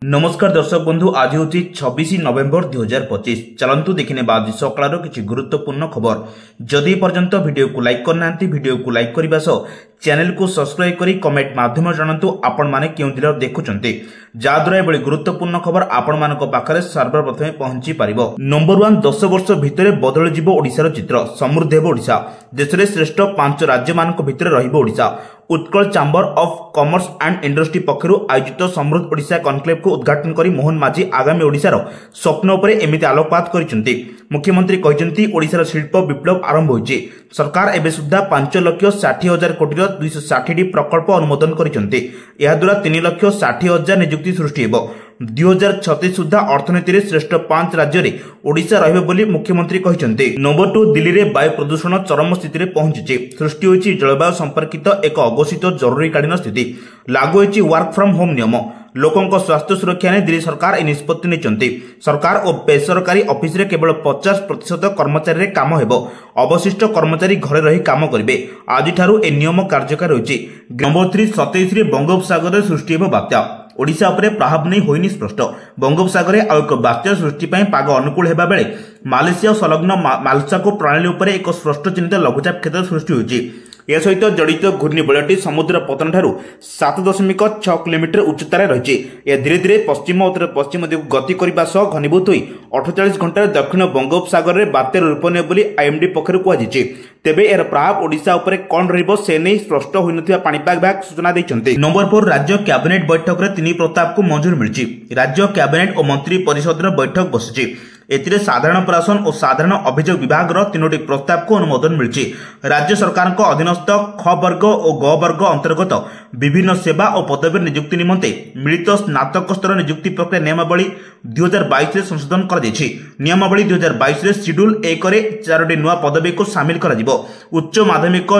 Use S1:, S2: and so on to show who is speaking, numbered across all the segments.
S1: नमस्कार दर्शक बंधु आज हूँ 26 नवेम्बर 2025। चलतु देखने आज सकाल किसी गुरुत्वपूर्ण खबर। जदि पर्यंत वीडियो को लाइक करना वीडियो को लाइक करने सह चैनल को सब्सक्राइब करी कमेंट माध्यम जानतु आपण माने केउ जिला देखुचंती जाद्वारा एबळी गुरुत्वपूर्ण खबर आपण मानक पाखरे सर्वप्रथमे पहुंची पारिबो। नंबर 1 10 वर्ष भितरे बदल जिवो ओडिसार चित्र। समृद्ध हेबो ओडिसा। देशरे श्रेष्ठ 5 राज्य मानक भितरे रहिबो Odisha. Utkal chamber of commerce and industry पक्षरु आयोजित समृद्ध ओडिसा कॉन्क्लेव को उद्घाटन करी मोहन माझी आगामी ओडिसार स्वप्न उपरे एमिति आलोकपात करिसंती। मुख्यमंत्री कहिसंती ओडिसार शिल्प विप्लव आरंभ होइछि। सरकार एबे सुद्धा 5,60,000 कोटी 260 प्रकल्प अनुमोदन करिसंती। या द्वारा 3,60,000 नियुक्ति सृष्टि हेबो। 2036 सुद्धा अर्थनीति रे श्रेष्ठ 5 राज्य रे ओडिसा रहिबो बोली मुख्यमंत्री कहिसंती। नंबर 2 दिल्ली रे वायु प्रदूषण चरम स्थिति रे पहुंचिछि। सृष्टि होइछि जलवायु संपर्कित एक अघोषित जरूरीकालीन स्थिति। लागू होइछि वर्क फ्रॉम होम नियम। लोकों स्वास्थ्य सुरक्षा ने दिल्ली सरकार ए निष्पत्ति नेचंती। सरकार और बेसरकारी ऑफिस रे केवल 50% कर्मचारी रे काम हेबो। अवशिष्ट कर्मचारी घरे रही काम करिवे। आज ठारू ए नियम कार्यकारी होइछि। नंबर 3 27 रे बंगोपसागर रे सृष्टि हेबो बात्या। ओडिशा उपरे प्रभाव नहीं होइनि स्पष्ट। बंगोपसागर रे आउ एक बात्या सृष्टि पई पाग अनुकूल हेबा बेले मालयेशिया संलग्न मालसाको प्रणाली उपरे एक स्पष्ट चिन्हित लघुचाप क्षेत्र सृष्टि होइछि। या सहित जड़ित घूर्णिबलयटी समुद्र पतन ठारू 7.6 किलोमीटर उच्चतार रही। यह धीरे धीरे पश्चिम उत्तर पश्चिम दिगक गति करने सह घनीभूत होई 48 घंटा दक्षिण बंगोपसागर में बात्यार रूप ने बोली आईएमडी पक्षर कहुछि। तेबे यार प्रभाव ओडिशा उपरे कौन रहिबो से नहीं स्पष्ट होइनथिबा पाणीपाग विभाग सूचना दैछन्ति। नंबर 4 राज्य कैबिनेट बैठक रे 3 प्रस्ताव को मंजूर मिलछि। राज्य कैबिनेट और मंत्री परिषद बैठक बसिछि। एतिरे साधारण प्रशासन और साधारण अभियोग विभाग 3टी प्रस्ताव को अनुमोदन मिलछि। राज्य सरकार को अधीनस्थ ख वर्ग और ग वर्ग अंतर्गत विभिन्न सेवा और पदवी नियुक्ति निमंते मिलित स्नातक स्तर नियुक्ति प्रक्रिया नियमावली 2022 रे संशोधन कर दैछि। नियमावली 2022 रे शेड्यूल 1 रे 4टी नुआ पदवी को शामिल करा जिवो। उच्च माध्यमिक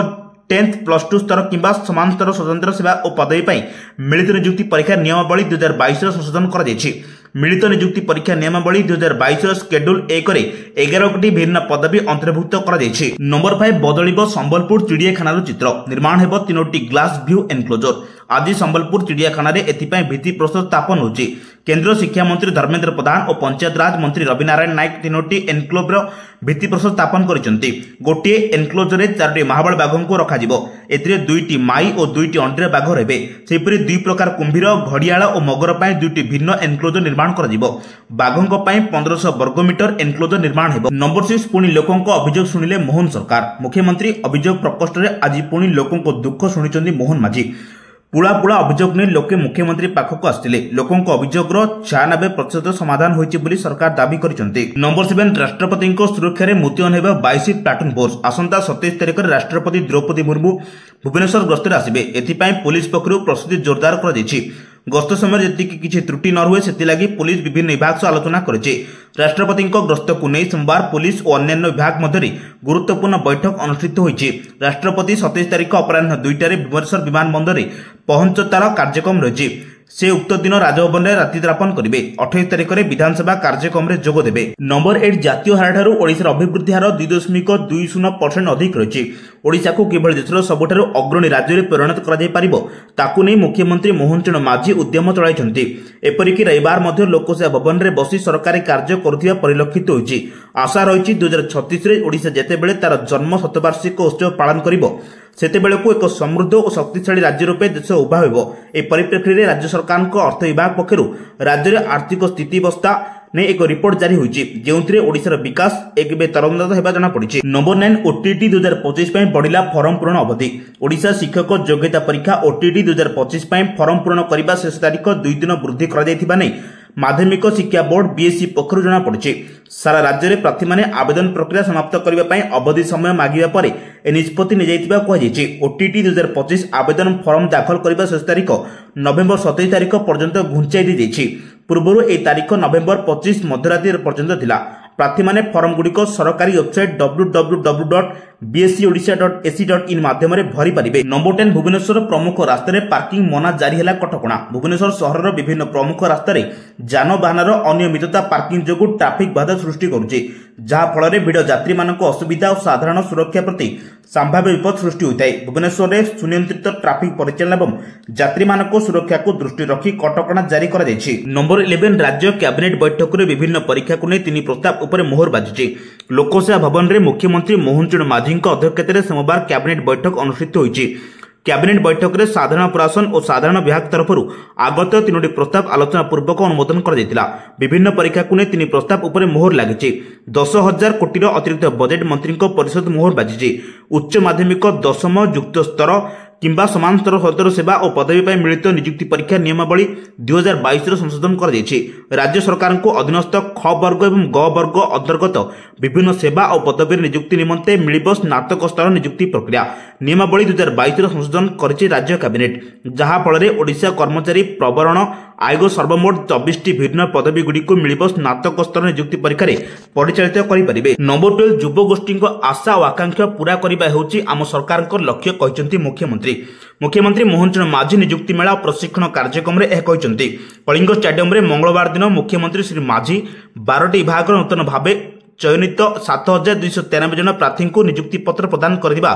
S1: 10th प्लस 2 स्तर किंबा समान स्तर स्वतंत्र सेवा और पदवी पई मिलित नियुक्ति परीक्षा नियमावली 2022 रे संशोधन कर दैछि। मिलित नियुक्ति परीक्षा नियमावली 2022 शेड्यूल 1 रे 11टी भिन्न पदवी अंतर्भुक्त करा दैछि। नंबर 5 बदलिबो संबलपुर चिड़ियाखानार चित्र। निर्माण हेबो 3टी ग्लास व्यू एनक्लोजर। आज संबलपुर चिड़ियाखाना रे एथिपई भित्ति प्रस्तर स्थापन होछि। केंद्र शिक्षा मंत्री धर्मेंद्र प्रधान और पंचायत राज मंत्री रवि नारायण नायक 3टी एनक्लोजर भित्ति प्रस्तर स्थापन करिसंती। गोटे एनक्लोजर रे 4टी महाबल बाघों को रखा जिवो। एथिरे 2टी माई और 2टी अंडे बाघ रहबे। सेपरि 2 प्रकार कुंभीर घड़ियाल और मगर पई 2टी भिन्न एनक्लोजर निर्माण कर जिवो। बाघों पई 1500 वर्गमीटर एनक्लोजर निर्माण हेबो। नंबर 6 पुणी लोकों को अभियोग सुनिले मोहन सरकार। मुख्यमंत्री अभियोग प्रकोष्ठ रे आज पुणी लोकों को दुख शुणिचंदी मोहन माझी। पुला पुला अभियोग ने लोके मुख्यमंत्री पाखक आस्तिले। लोकों को अभियोग 96% समाधान होइछि बोली सरकार दाबी करिसंती। नंबर 7 राष्ट्रपति सुरक्षा रे मुतयन हेबा 22 प्लाटून फोर्स। आसंता 27 तारिख रे राष्ट्रपति द्रौपदी मुर्मू भुवनेश्वर गस्तर आसिबे। एथिपई पुलिस पक्षरु प्रस्तुति जोरदार कर दैछि। गस्त समय जति किछि त्रुटि न हुए सेति लागि पुलिस विभिन्न विभाग से आलोचना करिछि। राष्ट्रपति गस्त को नहीं सोमवार पुलिस और अन्य विभाग मध्य गुरुत्वपूर्ण बैठक अनुष्ठित होइछि। राष्ट्रपति 27 तारिख अपराह्न 2टारे भुवनेश्वर विमानबंदर रे पहुंचतार कार्यक्रम रहिछि। से उक्त दिन राजभवन में राति यापन करेंगे। 28 तारिख में विधानसभा कार्यक्रम में जोग देवे। नंबर 8 जातीय हार ठारू ओडिशार अभिवृद्धि हार 2.20% अधिक रही। ओडिशा को किभଳି देशर सबुठारु अग्रणी राज्य में परिणत करा जाय पारिबो ताकू नै मुख्यमंत्री मोहन चरण माझी उद्यम चलाइछन्ति। एपरिक रविवार मध्य लोकसेवा भवन में बसी सरकारी कार्य करुथिबा परिलक्षित होइछि। आशा रही 2036 रे ओडिशा जेतेबेले तार जन्म शतवार्षिक उत्सव पालन करिबो सेतेबेले को एक समृद्ध और शक्तिशाली राज्य रूपे देश उभा होइबो। ए परिप्रेक्षी रे राज्य सरकार को अर्थ विभाग पक्षरु राज्य रे आर्थिक स्थितिवस्था ने एक रिपोर्ट जारी होइछि जेउथिरे ओडिशार विकास एक बे तरंगत हेबा जणा पड़िछि। नंबर 9 ओटीटी 2025 पई बढ़िला फॉर्म पूरण अवधि। ओडिशा शिक्षक योग्यता परीक्षा ओटीटी 2025 पई फॉर्म पूरण करिबा शेष तारिख 2 दिन वृद्धि करा जायथिबा नै माध्यमिक शिक्षा बोर्ड बीएससी पक्षरु जणा पड़िछि। सारा राज्य में प्रार्थी माने आवेदन प्रक्रिया समाप्त करबा पई अवधि समय मागिबा परे ए निष्पत्ति नै जायथिबा कहै जायछि। ओटीटी 2025 आवेदन फॉर्म दाखल करबा शेष तारिख नवेम्बर 27 तारिख पर्यंत घुंचाई दी जायछि। पूर्वरु ए तारिख नवेम्बर 25 मध्यरात्रि पर्यंत थिला। प्रार्थी माने फॉर्म गुड़िक सरकारी वेबसाइट www.bscodisha.ac.in माध्यम भरी पारिबे। नंबर 10 भुवनेश्वर प्रमुख रास्ता रे पार्किंग मना जारी हैला कटकणा। भुवनेश्वर शहर विभिन्न प्रमुख रास्ता रे जानबाहन अनियमितता पार्किंग जोगु ट्रैफिक बाधा सृष्टि करुछि। ଯାହାଫଳରେ ଭିଡ଼ ଯାତ୍ରୀମାନଙ୍କ ଅସୁବିଧା ଓ ସାଧାରଣ ସୁରକ୍ଷା ପ୍ରତି ସମ୍ଭାବ୍ୟ ବିପଦ ସୃଷ୍ଟି ହୋଇଥାଏ। ଭୁବନେଶ୍ୱରରେ ସୁନିୟନ୍ତ୍ରିତ ଟ୍ରାଫିକ୍ ପରିଚାଳନା ଏବଂ ଯାତ୍ରୀମାନଙ୍କ ସୁରକ୍ଷାକୁ ଦୃଷ୍ଟିରେ ରଖି କଟକଣା ଜାରି କରାଯାଇଛି। ନମ୍ବର 11 ରାଜ୍ୟ କ୍ୟାବିନେଟ୍ ବୈଠକରେ ବିଭିନ୍ନ ପରୀକ୍ଷାକୁ ନେଇ 3 ପ୍ରସ୍ତାବ ଉପରେ ମୋହର ବାଜିଛି। ଲୋକସେବା ଭବନରେ ମୁଖ୍ୟମନ୍ତ୍ରୀ ମୋହନ ଚରଣ ମାଝୀଙ୍କ ଅଧ୍ୟକ୍ଷତାରେ ସୋମବାର କ୍ୟାବିନେଟ୍ ବୈଠକ ଅନୁଷ୍ଠିତ ହୋଇଛି। କ୍ୟାବିନେଟ୍ ବୈଠକରେ ସାଧାରଣ ପ୍ରଶାସନ ଓ ସାଧାରଣ ବିଭାଗ ତରଫରୁ ଆଗତ 3ଟି ପ୍ରସ୍ତାବ ଆଲୋଚନା ପୂର୍ବକ ଅନୁମୋଦନ କରାଯାଇଥିଲା। ବିଭିନ୍ନ ପରୀକ୍ଷାକୁ ନେଇ 3 ପ୍ରସ୍ତାବ ଉପରେ ମୋହର ଲାଗିଛି। 10,000 କୋଟିର ଅତିରିକ୍ତ ବଜେଟ୍ ମନ୍ତ୍ରୀଙ୍କ ପରିଷଦ ମୋହର ବାଜିଛି। ଉଚ୍ଚ ମାଧ୍ୟମିକ ଦଶମ ଯୁକ୍ତ ସ୍ତର କିମ୍ବା ସମାନ ସ୍ତର ସରକାରୀ ସେବା ଓ ପଦବୀ ପାଇଁ ମିଳିତ ନିଯୁକ୍ତି ପରୀକ୍ଷା ନିୟମାବଳୀ 2022ର ସଂଶୋଧନ କରାଯାଇଛି। ରାଜ୍ୟ ସରକାରଙ୍କୁ ଅଧୀନସ୍ଥ ଖ ବର୍ଗ ଏବଂ ଗ ବର୍ଗ ଅନ୍ତର୍ଗତ ବିଭିନ୍ନ ସେବା ଓ ପଦବୀରେ ନିଯୁକ୍ତି ନିମନ୍ତେ ମିଳିବ ସ୍ନାତକ ସ୍ତର ନିଯୁକ୍ତି ପ୍ରକ୍ରିୟା ନିୟମାବଳୀ 2022ର ସଂଶୋଧନ କରିଛି ରାଜ୍ୟ କ୍ୟାବିନେଟ୍, ଯାହାଫଳରେ ଓଡ଼ିଶା କର୍ମଚାରୀ ପ୍ରବରଣ ଆୟୋଗ ସର୍ବମୋଟ 24ଟି ଭିନ୍ନ ପଦବୀଗୁଡ଼ିକୁ ମିଳିବ ସ୍ନାତକ ସ୍ତର ନିଯୁକ୍ତି ପରୀକ୍ଷାରେ ପରିଚାଳିତ କରିପାରିବେ। ନମ୍ବର 12 ଯୁବଗୋଷ୍ଠୀଙ୍କ ଆଶା ଓ ଆକାଂକ୍ଷା ପୂରା କରିବା ହେଉଛି ଆମ ସରକାରଙ୍କ ଲକ୍ଷ୍ୟ, କହିଛନ୍ତି ମୁଖ୍ୟମନ୍ତ୍ରୀ ମୋହନ ଚରଣ ମାଝୀ ନିଯୁକ୍ତି ମେଳା ଓ ପ୍ରଶିକ୍ଷଣ କାର୍ଯ୍ୟକ୍ରମରେ ଏହା କହିଛନ୍ତି। କଳିଙ୍ଗ ଷ୍ଟାଡିୟମରେ ମଙ୍ଗଳବାର ଦିନ ମୁଖ୍ୟମନ୍ତ୍ରୀ ଶ୍ରୀ ମାଝୀ 12ଟି ବିଭାଗର ନୂତନ ଭାବେ ଚୟନିତ 7,293 ଜଣ ପ୍ରାର୍ଥୀଙ୍କୁ ନିଯୁକ୍ତି ପତ୍ର ପ୍ରଦାନ କରିବା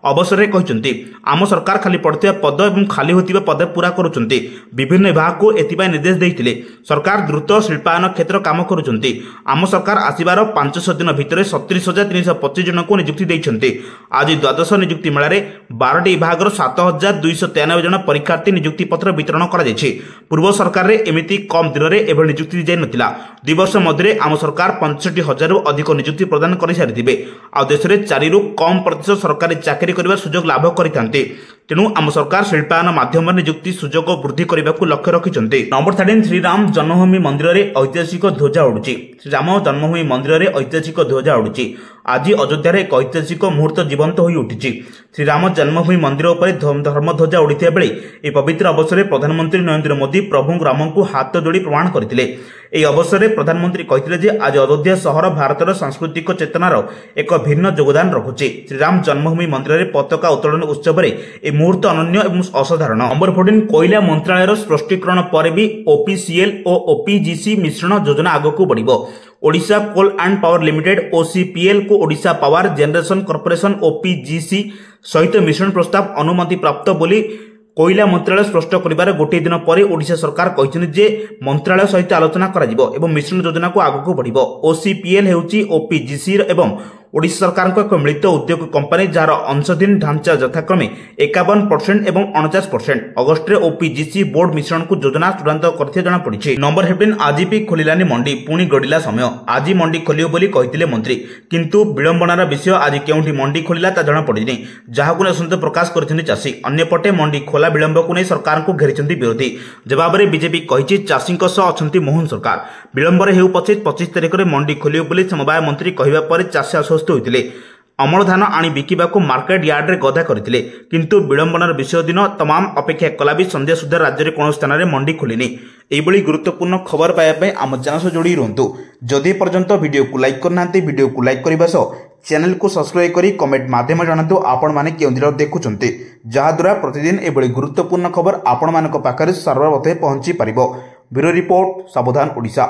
S1: ଅବସରରେ କହିଛନ୍ତି, ଆମ ସରକାର ଖାଲି ପଡ଼ିଥିବା ପଦ ଏବଂ ଖାଲି ହୋଇଥିବା ପଦ ପୂରା କରୁଛନ୍ତି। ବିଭିନ୍ନ ବିଭାଗକୁ ଏଥିପାଇଁ ନିର୍ଦ୍ଦେଶ ଦେଇଥିଲେ। ସରକାର ଦ୍ରୁତ ଶିଳ୍ପାୟନ କ୍ଷେତ୍ର କାମ କରୁଛନ୍ତି। ଆମ ସରକାର ଆସିବାର 500 ଦିନ ଭିତରେ 37,325 ଜଣଙ୍କୁ ନିଯୁକ୍ତି ଦେଇଛନ୍ତି। ଆଜି ଦ୍ୱାଦଶ ନିଯୁକ୍ତି ମେଳାରେ 12ଟି ବିଭାଗର 7,293 ଜଣ ପରୀକ୍ଷାର୍ଥୀ ନିଯୁକ୍ତି ପତ୍ର ବିତରଣ କରାଯାଇଛି। ପୂର୍ବ ସରକାରରେ ଏମିତି କମ୍ ଦିନରେ ଏଭଳି ନିଯୁକ୍ତି ଦିଆଯାଇନଥିଲା। 2 ବର୍ଷ ମଧ୍ୟରେ ଆମ ସରକାର 65,000ରୁ ଅଧିକ ନିଯୁକ୍ତି ପ୍ରଦାନ କରିସାରିଥିବେ। ଆଉ ଦେଶରେ 4ରୁ କମ୍ ପ୍ରତିଶତ ସରକାରୀ ଚାକିରି କରିବା ସୁଯୋଗ ଲାଭ କରିଥାନ୍ତି। ତେଣୁ ଆମ ସରକାର ଶିଳ୍ପାୟନ ମାଧ୍ୟମରେ ନିଯୁକ୍ତି ସୁଯୋଗ ବୃଦ୍ଧି କରିବାକୁ ଲକ୍ଷ୍ୟ ରଖିଛନ୍ତି। ନମ୍ବର 13 ଶ୍ରୀରାମ ଜନ୍ମଭୂମି ମନ୍ଦିରରେ ଐତିହାସିକ ଧ୍ୱଜା ଉଡୁଛି। ଶ୍ରୀରାମ ଜନ୍ମଭୂମି ମନ୍ଦିରରେ ଐତିହାସିକ ଧ୍ୱଜା ଉଡୁଛି। ଆଜି ଅଯୋଧ୍ୟାରେ ଏକ ଐତିହାସିକ ମୁହୂର୍ତ୍ତ ଜୀବନ୍ତ ହୋଇ ଉଠିଛି। ଶ୍ରୀରାମ ଜନ୍ମଭୂମି ମନ୍ଦିର ଉପରେ ଧର୍ମଧ୍ୱଜା ଉଡ଼ିଥିବା ବେଳେ ଏହି ପବିତ୍ର ଅବସରରେ ପ୍ରଧାନମନ୍ତ୍ରୀ ନରେନ୍ଦ୍ର ମୋଦି ପ୍ରଭୁ ରାମଙ୍କୁ ହାତ ଯୋଡ଼ି ପ୍ରଣାମ କରିଥିଲେ। ଏହି ଅବସରରେ ପ୍ରଧାନମନ୍ତ୍ରୀ କହିଥିଲେ ଯେ ଆଜି ଅଯୋଧ୍ୟା ସହର ଭାରତର ସାଂସ୍କୃତିକ ଚେତନାର ଏକ ଭିନ୍ନ ଯୋଗଦାନ ରଖୁଛି। ଶ୍ରୀରାମ ଜନ୍ମଭୂମି ମନ୍ଦିରରେ ପତାକା ଉତ୍ତୋଳନ ଉତ୍ସବରେ ଏହି ମୁହୂର୍ତ୍ତ ଅନନ୍ୟ ଏବଂ ଅସାଧାରଣ। ନମ୍ବର 14 କୋଇଲା ମନ୍ତ୍ରାଳୟର ସ୍ପଷ୍ଟୀକରଣ ପରେ ବି OPCL ଓ OPGC ମିଶ୍ରଣ ଯୋଜନା ଆଗକୁ ବଢ଼ିବ। Odisha coal and power limited OCPL କୁ Odisha power generation corporation OPGC ସହିତ ମିଶ୍ରଣ ପ୍ରସ୍ତାବ ଅନୁମତି ପ୍ରାପ୍ତ ବୋଲି କୋଇଲା ମନ୍ତ୍ରାଳୟ ସ୍ପଷ୍ଟ କରିବାର ଗୋଟିଏ ଦିନ ପରେ ଓଡ଼ିଶା ସରକାର କହିଛନ୍ତି ଯେ ମନ୍ତ୍ରାଳୟ ସହିତ ଆଲୋଚନା କରାଯିବ ଏବଂ ମିଶ୍ରଣ ଯୋଜନାକୁ ଆଗକୁ ବଢ଼ିବ। OCPL ହେଉଛି OPGC ଏବଂ ଓଡ଼ିଶା ସରକାରଙ୍କ ଏକ ମିଳିତ ଉଦ୍ୟୋଗ କମ୍ପାନୀ, ଯାହାର ଅଂଶଧୀନ ଢାଞ୍ଚା ଯଥାକ୍ରମେ 51% ଏବଂ 49%। ଅଗଷ୍ଟରେ OPGC ବୋର୍ଡ ମିଶ୍ରଣକୁ ଯୋଜନା ଚୂଡ଼ାନ୍ତ କରିଥିବା ଜଣାପଡ଼ିଛି। ନମ୍ବର 15 ଆଜି ବି ଖୋଲିଲାନି ମଣ୍ଡି, ପୁଣି ଗଡ଼ିଲା ସମୟ। ଆଜି ମଣ୍ଡି ଖୋଲିବ ବୋଲି କହିଥିଲେ ମନ୍ତ୍ରୀ, କିନ୍ତୁ ବିଳମ୍ବନାର ବିଷୟ ଆଜି କେଉଁଠି ମଣ୍ଡି ଖୋଲିଲା ତା ଜଣାପଡ଼ିନି, ଯାହାକୁ ନେଇ ଅସନ୍ତୋଷ ପ୍ରକାଶ କରିଛନ୍ତି ଚାଷୀ। ଅନ୍ୟପଟେ ମଣ୍ଡି ଖୋଲା ବିଳମ୍ବକୁ ନେଇ ସରକାରଙ୍କୁ ଘେରିଛନ୍ତି ବିରୋଧୀ। ଜବାବରେ ବିଜେପି କହିଛି ଚାଷୀଙ୍କ ସହ ଅଛନ୍ତି ମୋହନ ସରକାର। ବିଳମ୍ବରେ ହେଉ ପଛେ 25 ତାରିଖରେ ମଣ୍ଡି ଖୋଲିବ ବୋଲି ସମବାୟ ମନ୍ତ୍ରୀ କହିବା ପରେ ଚାଷୀ ଆଶ୍ୱସ୍ତ ହୋଇଥିଲେ। ଅମଳ ଧାନ ଆଣି ବିକିବାକୁ ମାର୍କେଟ ୟାର୍ଡରେ ଗଦା କରିଥିଲେ, କିନ୍ତୁ ବିଳମ୍ବନାର ବିଷୟ ଦିନ ତମାମ ଅପେକ୍ଷା କଲା ବି ସନ୍ଧ୍ୟା ସୁଦ୍ଧା ରାଜ୍ୟରେ କୌଣସି ସ୍ଥାନରେ ମଣ୍ଡି ଖୋଲିନି। ଏଇଭଳି ଗୁରୁତ୍ୱପୂର୍ଣ୍ଣ ଖବର ପାଇବା ପାଇଁ ଆମ ଚ୍ୟାନେଲ ସହ ଯୋଡ଼ି ରୁହନ୍ତୁ। ଯଦି ଏପର୍ଯ୍ୟନ୍ତ ଭିଡ଼ିଓକୁ ଲାଇକ୍ କରିନାହାନ୍ତି, ଭିଡ଼ିଓକୁ ଲାଇକ୍ କରିବା ସହ ଚ୍ୟାନେଲକୁ ସବସ୍କ୍ରାଇବ୍ କରି କମେଣ୍ଟ ମାଧ୍ୟମରେ ଜଣାନ୍ତୁ ଆପଣମାନେ କେଉଁ ଜିଲ୍ଲାରୁ ଦେଖୁଛନ୍ତି, ଯାହାଦ୍ୱାରା ପ୍ରତିଦିନ ଏଭଳି ଗୁରୁତ୍ୱପୂର୍ଣ୍ଣ ଖବର ଆପଣମାନଙ୍କ ପାଖରେ ସର୍ବପ୍ରଥମେ ପହଞ୍ଚି ପାରିବ। ବ୍ୟୁରୋ ରିପୋର୍ଟ, ସାବଧାନ ଓଡ଼ିଶା।